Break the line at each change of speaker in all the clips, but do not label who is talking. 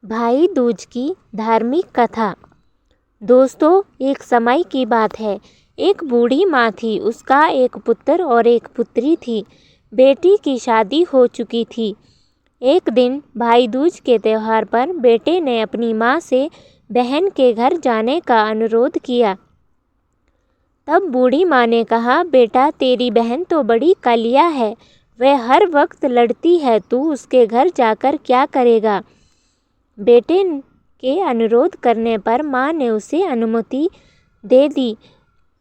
भाई दूज की धार्मिक कथा। दोस्तों, एक समय की बात है। एक बूढ़ी माँ थी, उसका एक पुत्र और एक पुत्री थी। बेटी की शादी हो चुकी थी। एक दिन भाई दूज के त्यौहार पर बेटे ने अपनी माँ से बहन के घर जाने का अनुरोध किया। तब बूढ़ी माँ ने कहा, बेटा तेरी बहन तो बड़ी कालिया है, वह हर वक्त लड़ती है, तू उसके घर जाकर क्या करेगा। बेटे के अनुरोध करने पर माँ ने उसे अनुमति दे दी।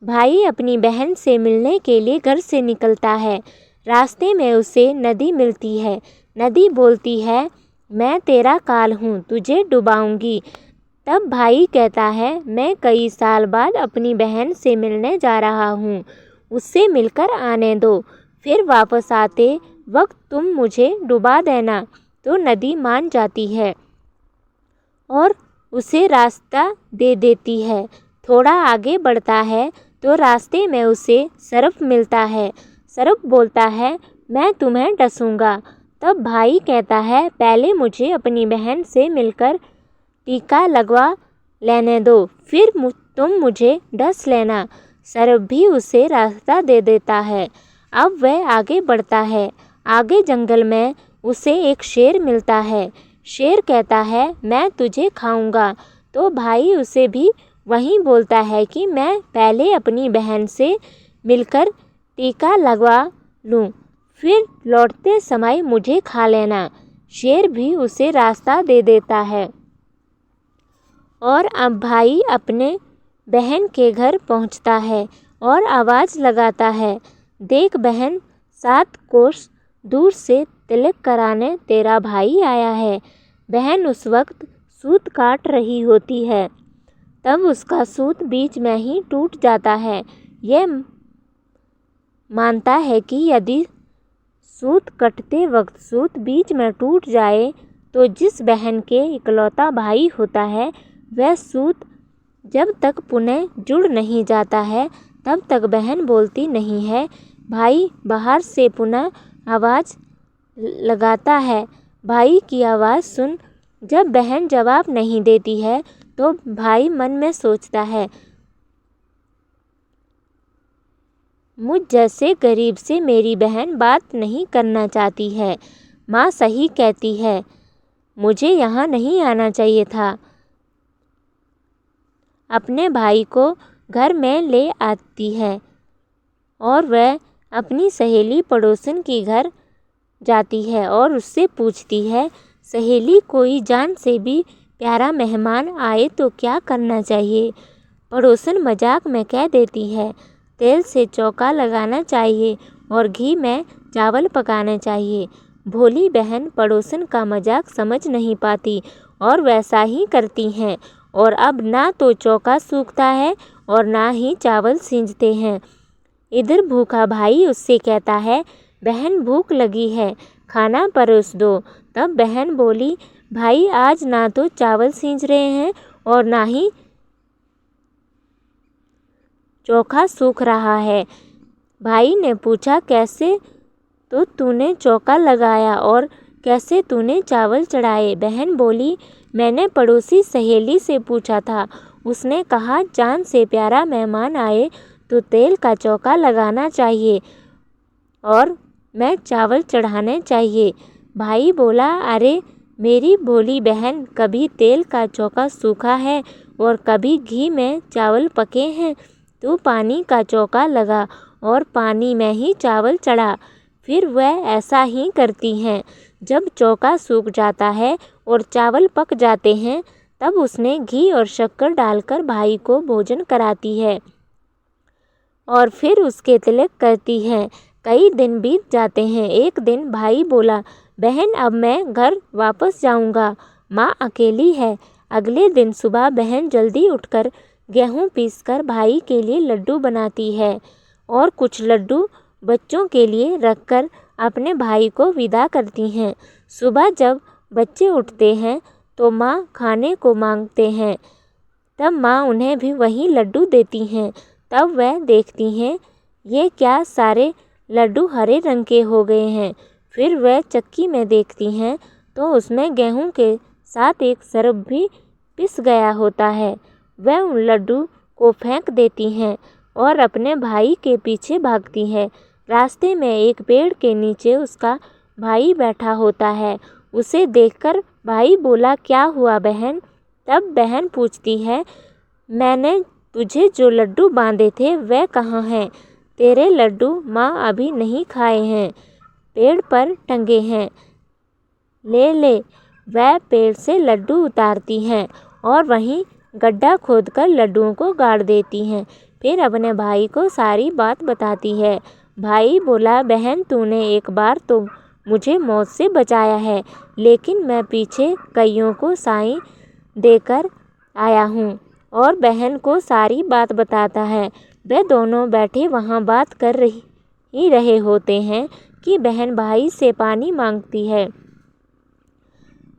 भाई अपनी बहन से मिलने के लिए घर से निकलता है। रास्ते में उसे नदी मिलती है। नदी बोलती है, मैं तेरा काल हूँ, तुझे डुबाऊंगी। तब भाई कहता है, मैं कई साल बाद अपनी बहन से मिलने जा रहा हूँ, उससे मिलकर आने दो, फिर वापस आते वक्त तुम मुझे डुबा देना। तो नदी मान जाती है और उसे रास्ता दे देती है। थोड़ा आगे बढ़ता है तो रास्ते में उसे सर्प मिलता है। सर्प बोलता है, मैं तुम्हें डसूंगा। तब भाई कहता है, पहले मुझे अपनी बहन से मिलकर टीका लगवा लेने दो, फिर तुम मुझे डस लेना। सर्प भी उसे रास्ता दे देता है। अब वह आगे बढ़ता है। आगे जंगल में उसे एक शेर मिलता है। शेर कहता है, मैं तुझे खाऊंगा। तो भाई उसे भी वहीं बोलता है कि मैं पहले अपनी बहन से मिलकर टीका लगवा लूं, फिर लौटते समय मुझे खा लेना। शेर भी उसे रास्ता दे देता है और अब भाई अपने बहन के घर पहुंचता है और आवाज़ लगाता है, देख बहन, 7 कोस दूर से तिलक कराने तेरा भाई आया है। बहन उस वक्त सूत काट रही होती है। तब उसका सूत बीच में ही टूट जाता है। यह मानता है कि यदि सूत कटते वक्त सूत बीच में टूट जाए तो जिस बहन के इकलौता भाई होता है वह सूत जब तक पुनः जुड़ नहीं जाता है तब तक बहन बोलती नहीं है। भाई बाहर से पुनः आवाज़ लगाता है। भाई की आवाज़ सुन जब बहन जवाब नहीं देती है तो भाई मन में सोचता है, मुझ जैसे गरीब से मेरी बहन बात नहीं करना चाहती है। माँ सही कहती है, मुझे यहाँ नहीं आना चाहिए था। अपने भाई को घर में ले आती है और वह अपनी सहेली पड़ोसन के घर जाती है और उससे पूछती है, सहेली कोई जान से भी प्यारा मेहमान आए तो क्या करना चाहिए। पड़ोसन मजाक में कह देती है, तेल से चौका लगाना चाहिए और घी में चावल पकाना चाहिए। भोली बहन पड़ोसन का मजाक समझ नहीं पाती और वैसा ही करती हैं और अब ना तो चौका सूखता है और ना ही चावल सींचते हैं। इधर भूखा भाई उससे कहता है, बहन भूख लगी है, खाना परोस दो। तब बहन बोली, भाई आज ना तो चावल सींच रहे हैं और ना ही चोखा सूख रहा है। भाई ने पूछा, कैसे तो तूने चौका लगाया और कैसे तूने चावल चढ़ाए। बहन बोली, मैंने पड़ोसी सहेली से पूछा था, उसने कहा जान से प्यारा मेहमान आए तो तेल का चौका लगाना चाहिए और मैं चावल चढ़ाने चाहिए। भाई बोला, अरे मेरी भोली बहन, कभी तेल का चौका सूखा है और कभी घी में चावल पके हैं। तू पानी का चौका लगा और पानी में ही चावल चढ़ा। फिर वह ऐसा ही करती हैं। जब चौका सूख जाता है और चावल पक जाते हैं तब उसने घी और शक्कर डालकर भाई को भोजन कराती है और फिर उसके तिलक करती है। कई दिन बीत जाते हैं। एक दिन भाई बोला, बहन अब मैं घर वापस जाऊंगा, माँ अकेली है। अगले दिन सुबह बहन जल्दी उठकर गेहूँ पीसकर भाई के लिए लड्डू बनाती है और कुछ लड्डू बच्चों के लिए रखकर अपने भाई को विदा करती हैं। सुबह जब बच्चे उठते हैं तो माँ खाने को मांगते हैं, तब माँ उन्हें भी वही लड्डू देती हैं। तब वह देखती हैं, ये क्या सारे लड्डू हरे रंग के हो गए हैं। फिर वह चक्की में देखती हैं तो उसमें गेहूं के साथ एक सर्प भी पिस गया होता है। वह उन लड्डू को फेंक देती हैं और अपने भाई के पीछे भागती है। रास्ते में एक पेड़ के नीचे उसका भाई बैठा होता है। उसे देखकर भाई बोला, क्या हुआ बहन? तब बहन पूछती है, मैंने तुझे जो लड्डू बांधे थे वह कहाँ हैं? तेरे लड्डू माँ अभी नहीं खाए हैं, पेड़ पर टंगे हैं, ले ले। वह पेड़ से लड्डू उतारती हैं और वहीं गड्ढा खोदकर लड्डुओं को गाड़ देती हैं। फिर अपने भाई को सारी बात बताती है। भाई बोला, बहन तूने एक बार तो मुझे मौत से बचाया है, लेकिन मैं पीछे कईयों को साई देकर आया हूँ। और बहन को सारी बात बताता है। वे दोनों बैठे वहाँ बात कर ही रहे होते हैं कि बहन भाई से पानी मांगती है।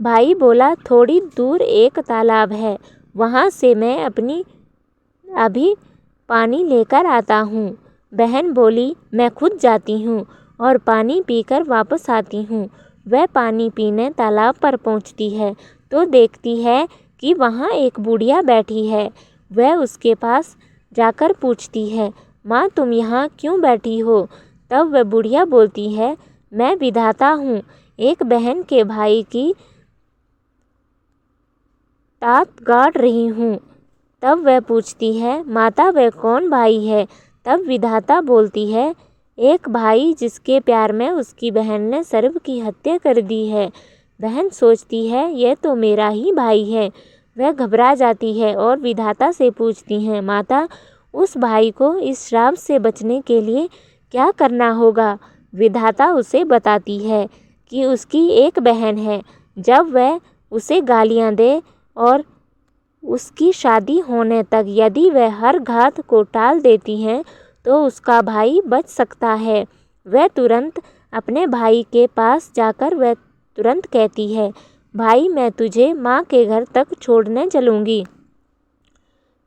भाई बोला, थोड़ी दूर एक तालाब है, वहाँ से मैं अभी पानी लेकर आता हूँ। बहन बोली, मैं खुद जाती हूँ और पानी पीकर वापस आती हूँ। वह पानी पीने तालाब पर पहुँचती है तो देखती है कि वहाँ एक बुढ़िया बैठी है। वह उसके पास जाकर पूछती है, माँ तुम यहाँ क्यों बैठी हो? तब वह बुढ़िया बोलती है, मैं विधाता हूँ, एक बहन के भाई की तात गाड़ रही हूँ। तब वह पूछती है, माता वह कौन भाई है? तब विधाता बोलती है, एक भाई जिसके प्यार में उसकी बहन ने सर्प की हत्या कर दी है। बहन सोचती है, यह तो मेरा ही भाई है। वह घबरा जाती है और विधाता से पूछती है, माता उस भाई को इस श्राप से बचने के लिए क्या करना होगा? विधाता उसे बताती है कि उसकी एक बहन है। जब वह उसे गालियाँ दे और उसकी शादी होने तक यदि वह हर घात को टाल देती हैं तो उसका भाई बच सकता है। वह तुरंत अपने भाई के पास जाकर वह तुरंत कहती है, भाई मैं तुझे माँ के घर तक छोड़ने चलूँगी,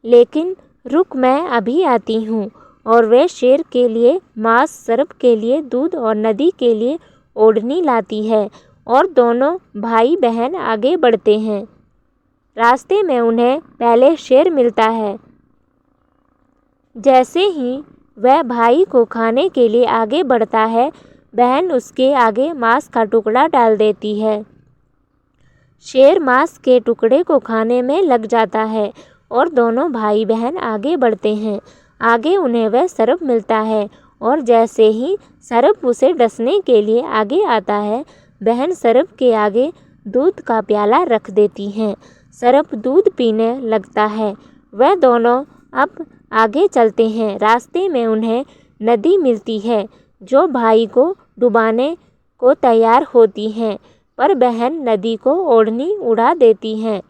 लेकिन रुक मैं अभी आती हूँ। और वह शेर के लिए मांस, सर्प के लिए दूध और नदी के लिए ओढ़नी लाती है और दोनों भाई बहन आगे बढ़ते हैं। रास्ते में उन्हें पहले शेर मिलता है। जैसे ही वह भाई को खाने के लिए आगे बढ़ता है, बहन उसके आगे मांस का टुकड़ा डाल देती है। शेर मांस के टुकड़े को खाने में लग जाता है और दोनों भाई बहन आगे बढ़ते हैं। आगे उन्हें वह सर्प मिलता है और जैसे ही सर्प उसे डसने के लिए आगे आता है, बहन सर्प के आगे दूध का प्याला रख देती हैं। सर्प दूध पीने लगता है। वह दोनों अब आगे चलते हैं। रास्ते में उन्हें नदी मिलती है जो भाई को डुबाने को तैयार होती हैं, पर बहन नदी को ओढ़नी उड़ा देती हैं।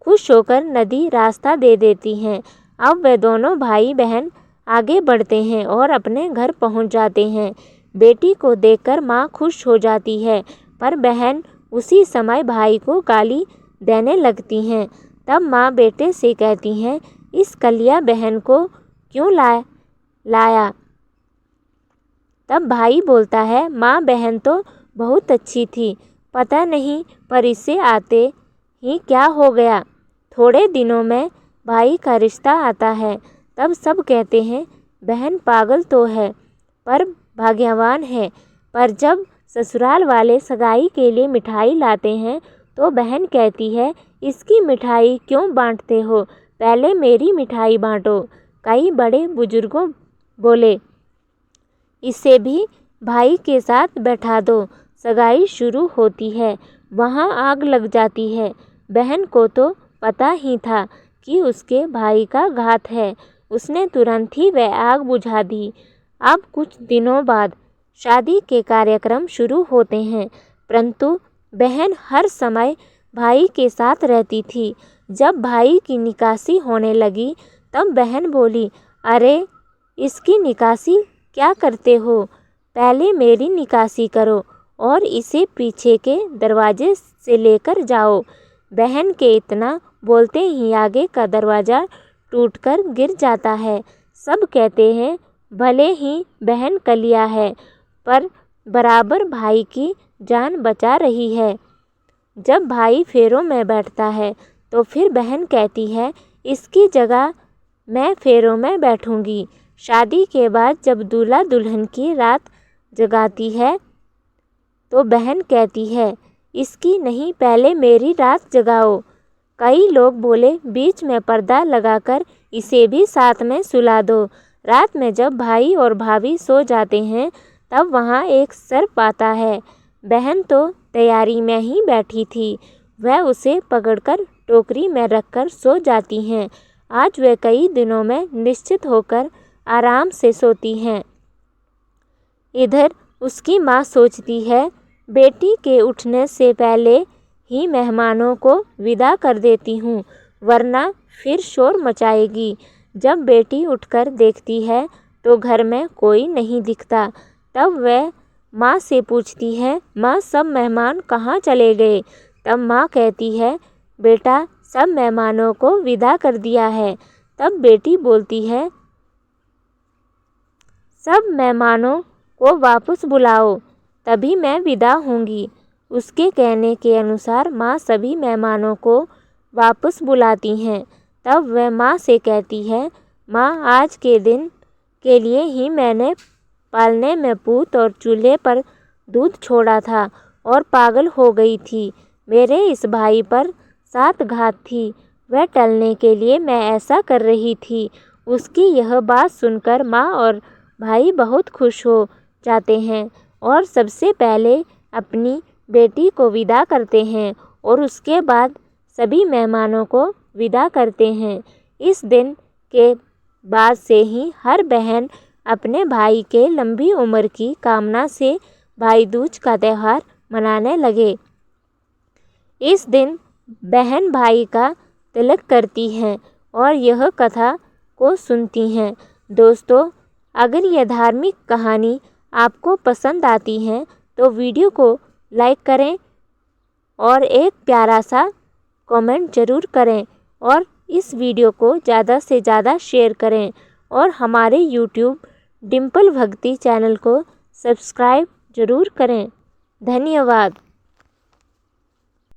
खुश होकर नदी रास्ता दे देती हैं। अब वे दोनों भाई बहन आगे बढ़ते हैं और अपने घर पहुंच जाते हैं। बेटी को देखकर माँ खुश हो जाती है, पर बहन उसी समय भाई को गाली देने लगती हैं। तब माँ बेटे से कहती हैं, इस कलिया बहन को क्यों लाया? तब भाई बोलता है, माँ बहन तो बहुत अच्छी थी, पता नहीं पर इसे आते ही क्या हो गया। थोड़े दिनों में भाई का रिश्ता आता है। तब सब कहते हैं, बहन पागल तो है पर भाग्यवान है। पर जब ससुराल वाले सगाई के लिए मिठाई लाते हैं तो बहन कहती है, इसकी मिठाई क्यों बांटते हो, पहले मेरी मिठाई बांटो। कई बड़े बुजुर्गों बोले, इसे भी भाई के साथ बैठा दो। सगाई शुरू होती है, वहाँ आग लग जाती है। बहन को तो पता ही था कि उसके भाई का घात है। उसने तुरंत ही वह आग बुझा दी। अब कुछ दिनों बाद शादी के कार्यक्रम शुरू होते हैं, परंतु बहन हर समय भाई के साथ रहती थी। जब भाई की निकासी होने लगी तब बहन बोली, अरे इसकी निकासी क्या करते हो, पहले मेरी निकासी करो और इसे पीछे के दरवाजे से लेकर जाओ। बहन के इतना बोलते ही आगे का दरवाज़ा टूटकर गिर जाता है। सब कहते हैं, भले ही बहन कलिया है पर बराबर भाई की जान बचा रही है। जब भाई फेरों में बैठता है तो फिर बहन कहती है इसकी जगह मैं फेरों में बैठूंगी। शादी के बाद जब दूल्हा दुल्हन की रात जगाती है तो बहन कहती है इसकी नहीं, पहले मेरी रात जगाओ। कई लोग बोले बीच में पर्दा लगाकर इसे भी साथ में सुला दो। रात में जब भाई और भाभी सो जाते हैं तब वहाँ एक सर्प आता है। बहन तो तैयारी में ही बैठी थी, वह उसे पकड़कर टोकरी में रखकर सो जाती हैं। आज वे कई दिनों में निश्चित होकर आराम से सोती हैं। इधर उसकी माँ सोचती है बेटी के उठने से पहले ही मेहमानों को विदा कर देती हूँ, वरना फिर शोर मचाएगी। जब बेटी उठकर देखती है तो घर में कोई नहीं दिखता। तब वह माँ से पूछती है माँ सब मेहमान कहाँ चले गए। तब माँ कहती है बेटा सब मेहमानों को विदा कर दिया है। तब बेटी बोलती है सब मेहमानों को वापस बुलाओ तभी मैं विदा होंगी। उसके कहने के अनुसार माँ सभी मेहमानों को वापस बुलाती हैं। तब वह माँ से कहती है माँ आज के दिन के लिए ही मैंने पालने में पूत और चूल्हे पर दूध छोड़ा था और पागल हो गई थी। मेरे इस भाई पर 7 घात थी, वह टलने के लिए मैं ऐसा कर रही थी। उसकी यह बात सुनकर माँ और भाई बहुत खुश हो जाते हैं और सबसे पहले अपनी बेटी को विदा करते हैं और उसके बाद सभी मेहमानों को विदा करते हैं। इस दिन के बाद से ही हर बहन अपने भाई के लंबी उम्र की कामना से भाई दूज का त्यौहार मनाने लगे। इस दिन बहन भाई का तिलक करती हैं और यह कथा को सुनती हैं। दोस्तों, अगर यह धार्मिक कहानी आपको पसंद आती है तो वीडियो को लाइक करें और एक प्यारा सा कमेंट ज़रूर करें और इस वीडियो को ज़्यादा से ज़्यादा शेयर करें और हमारे यूट्यूब डिम्पल भक्ति चैनल को सब्सक्राइब ज़रूर करें। धन्यवाद।